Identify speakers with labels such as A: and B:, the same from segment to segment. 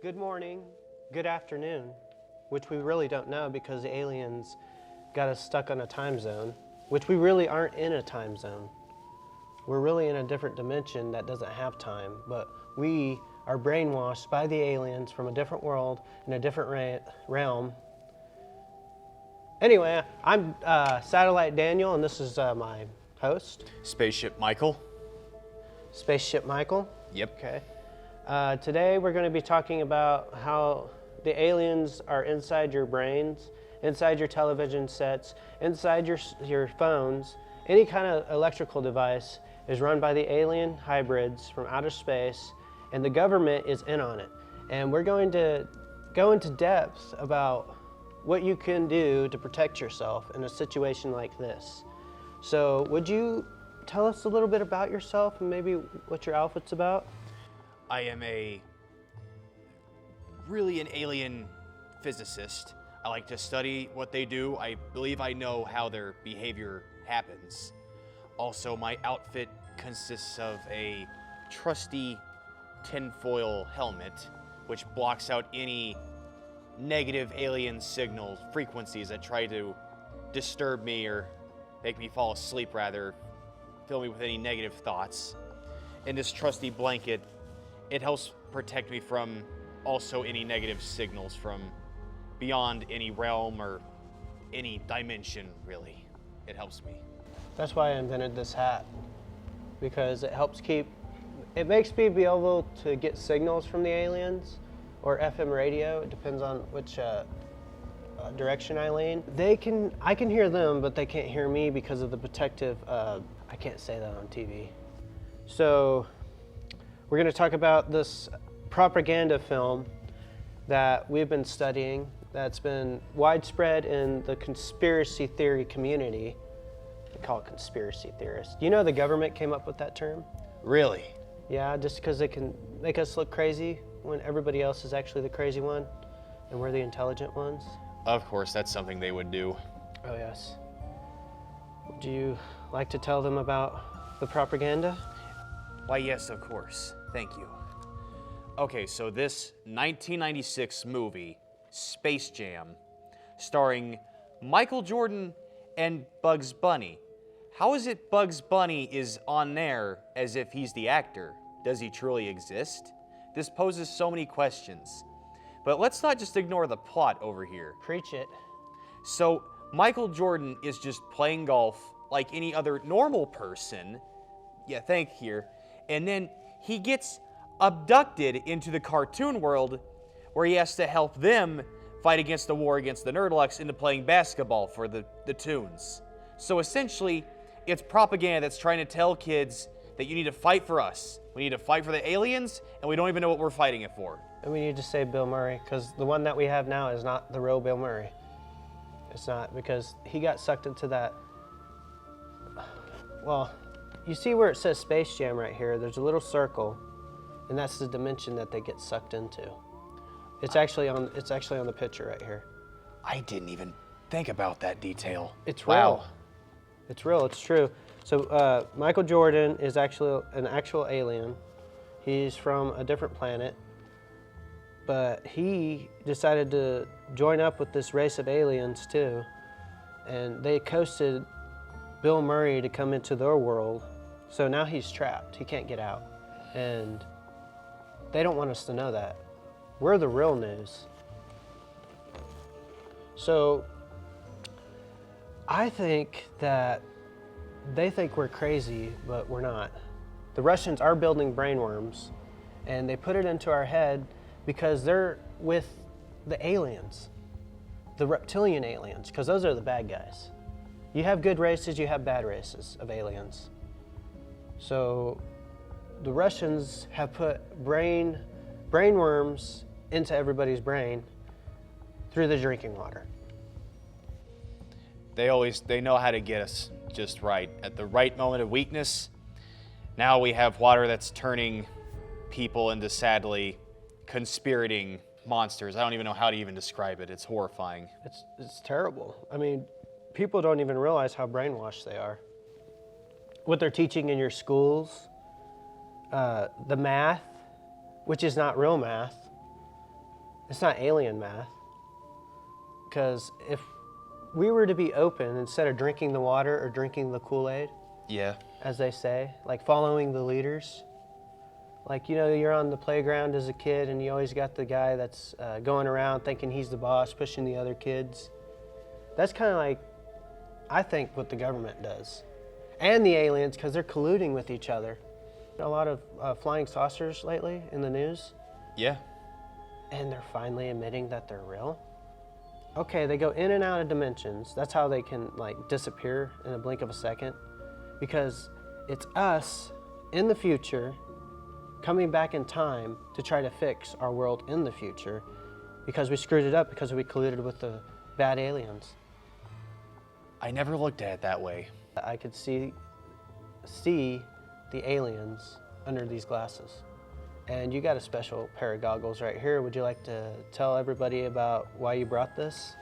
A: good morning, good afternoon, which we really don't know because the aliens got us stuck on a time zone, which we really aren't in a time zone. We're really in a different dimension that doesn't have time, but we are brainwashed by the aliens from a different world in a different realm. Anyway, I'm Satellite Daniel, and this is my host.
B: Spaceship Michael.
A: Spaceship Michael?
B: Yep.
A: Okay. Today we're going to be talking about how the aliens are inside your brains, inside your television sets, inside your phones. Any kind of electrical device is run by the alien hybrids from outer space, and the government is in on it. And we're going to go into depth about what you can do to protect yourself in a situation like this. So would you tell us a little bit about yourself and maybe what your outfit's about?
B: I am really an alien physicist. I like to study what they do. I believe I know how their behavior happens. Also, my outfit consists of a trusty tinfoil helmet, which blocks out any negative alien signal frequencies that try to disturb me or make me fall asleep, rather, fill me with any negative thoughts. And this trusty blanket, it helps protect me from also any negative signals from beyond any realm or any dimension, really. It helps me.
A: That's why I invented this hat, because it makes me be able to get signals from the aliens or FM radio. It depends on which direction I lean. I can hear them, but they can't hear me because of the protective, I can't say that on TV. So we're going to talk about this propaganda film that we've been studying that's been widespread in the conspiracy theory community. They call it conspiracy theorists. Do you know the government came up with that term?
B: Really?
A: Yeah, just because they can make us look crazy when everybody else is actually the crazy one and we're the intelligent ones.
B: Of course, that's something they would do.
A: Oh, yes. Would you like to tell them about the propaganda?
B: Why, yes, of course. Thank you. Okay, so this 1996 movie, Spacejam, starring Michael Jordan and Bugs Bunny. How is it Bugs Bunny is on there as if he's the actor? Does he truly exist? This poses so many questions. But let's not just ignore the plot over here.
A: Preach it.
B: So Michael Jordan is just playing golf like any other normal person. Yeah, thank you. And then he gets abducted into the cartoon world where he has to help them fight against the war against the Nerdlucks into playing basketball for the Toons. So essentially, it's propaganda that's trying to tell kids that you need to fight for us. We need to fight for the aliens, and we don't even know what we're fighting it for.
A: And we need to save Bill Murray, because the one that we have now is not the real Bill Murray. It's not, because he got sucked into that. Well, you see where it says Space Jam right here? There's a little circle, and that's the dimension that they get sucked into. It's actually on the picture right here.
B: I didn't even think about that detail.
A: It's real.
B: Wow.
A: It's real, it's true. So Michael Jordan is actually an actual alien. He's from a different planet, but he decided to join up with this race of aliens too, and they coasted Bill Murray to come into their world. So now he's trapped. He can't get out, and they don't want us to know that. We're the real news. So I think that they think we're crazy, but we're not. The Russians are building brainworms, and they put it into our head because they're with the aliens, the reptilian aliens, because those are the bad guys. You have good races, you have bad races of aliens. So the Russians have put brainworms into everybody's brain through the drinking water.
B: They know how to get us just right. At the right moment of weakness, now we have water that's turning people into sadly conspirating monsters. I don't even know how to even describe it. It's horrifying.
A: It's terrible. I mean, people don't even realize how brainwashed they are. What they're teaching in your schools, the math, which is not real math, It's not alien math. Because if we were to be open instead of drinking the water or drinking the Kool-Aid,
B: Yeah.
A: as they say, like following the leaders. Like, you know, you're on the playground as a kid and you always got the guy that's going around thinking he's the boss, pushing the other kids. That's kind of like, I think, what the government does. And the aliens, because they're colluding with each other. A lot of flying saucers lately in the news.
B: Yeah.
A: And they're finally admitting that they're real. Okay, they go in and out of dimensions. That's how they can like disappear in a blink of a second. Because it's us in the future coming back in time to try to fix our world in the future because we screwed it up because we colluded with the bad aliens.
B: I never looked at it that way.
A: I could see the aliens under these glasses. And you got a special pair of goggles right here. Would you like to tell everybody about why you brought this?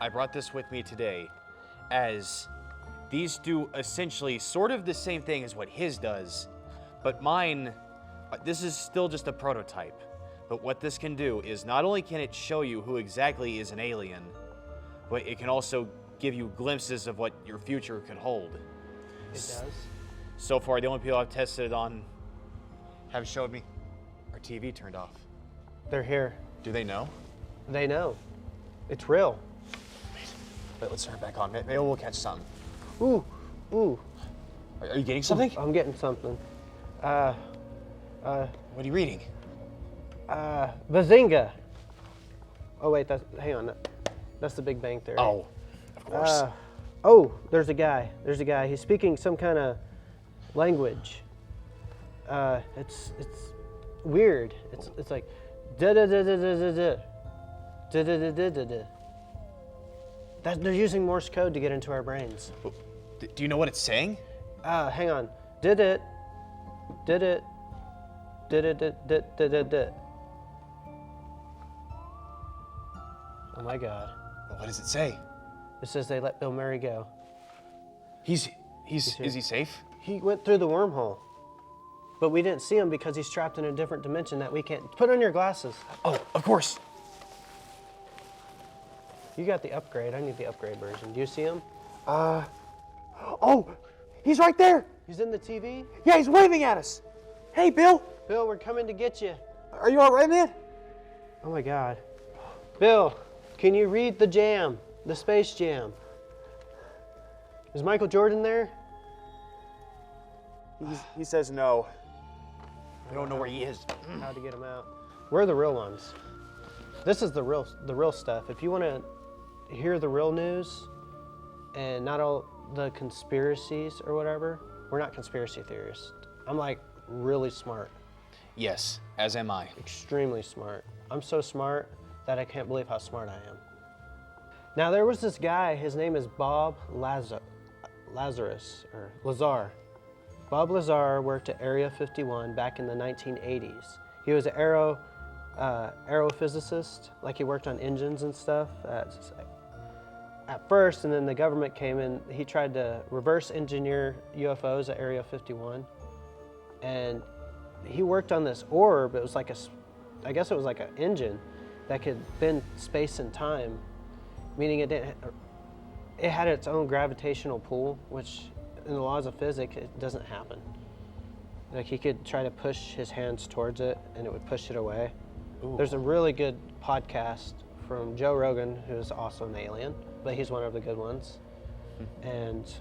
B: I brought this with me today as these do essentially sort of the same thing as what his does, but mine, this is still just a prototype. But what this can do is not only can it show you who exactly is an alien, but it can also give you glimpses of what your future could hold.
A: It does.
B: So far, the only people I've tested it on have showed me our TV turned off.
A: They're here.
B: Do they know?
A: They know. It's real.
B: Wait, let's turn it back on. Maybe we'll catch something.
A: Ooh, ooh.
B: Are you getting something?
A: I'm getting something.
B: What are you reading?
A: Bazinga. Oh wait, hang on. That's the Big Bang Theory.
B: Oh, of course.
A: Oh, there's a guy. He's speaking some kind of language. It's weird. It's like da da da da da da da da da da da da. They're using Morse code to get into our brains.
B: Do you know what it's saying?
A: Hang on. Did it. Did it, did. Oh my God.
B: What does it say?
A: It says they let Bill Murray go.
B: Is he safe?
A: He went through the wormhole. But we didn't see him because he's trapped in a different dimension that we can't. Put on your glasses.
B: Oh, of course.
A: You got the upgrade. I need the upgrade version. Do you see him?
C: Oh, he's right there.
A: He's in the TV.
C: Yeah, he's waving at us. Hey, Bill.
A: Bill, we're coming to get you.
C: Are you all right, man?
A: Oh my God. Bill, can you read the jam? The Spacejam. Is Michael Jordan there?
C: He says no.
B: I don't know where he is.
A: How to get him out. We're the real ones. This is the real stuff. If you want to hear the real news and not all the conspiracies or whatever, we're not conspiracy theorists. I'm like really smart.
B: Yes, as am I.
A: Extremely smart. I'm so smart that I can't believe how smart I am. Now there was this guy, his name is Bob Lazar. Bob Lazar worked at Area 51 back in the 1980s. He was an aerophysicist, like he worked on engines and stuff at first, and then the government came in. He tried to reverse engineer UFOs at Area 51, and he worked on this orb. It was like I guess it was like an engine that could bend space and time, meaning it had its own gravitational pull, which in the laws of physics, it doesn't happen. Like he could try to push his hands towards it and it would push it away.
B: Ooh.
A: There's a really good podcast from Joe Rogan, who's also an alien, but he's one of the good ones. And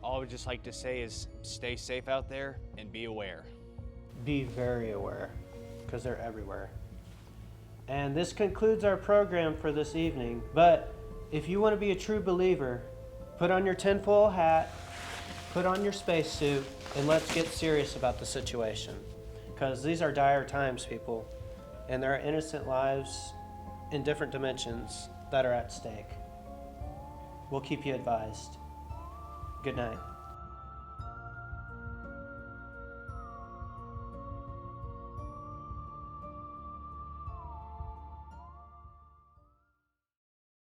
B: all I would just like to say is stay safe out there and be aware.
A: be very aware, because they're everywhere. And this concludes our program for this evening. But if you want to be a true believer, put on your tinfoil hat, put on your spacesuit, and let's get serious about the situation. Because these are dire times, people. And there are innocent lives in different dimensions that are at stake. We'll keep you advised. Good night.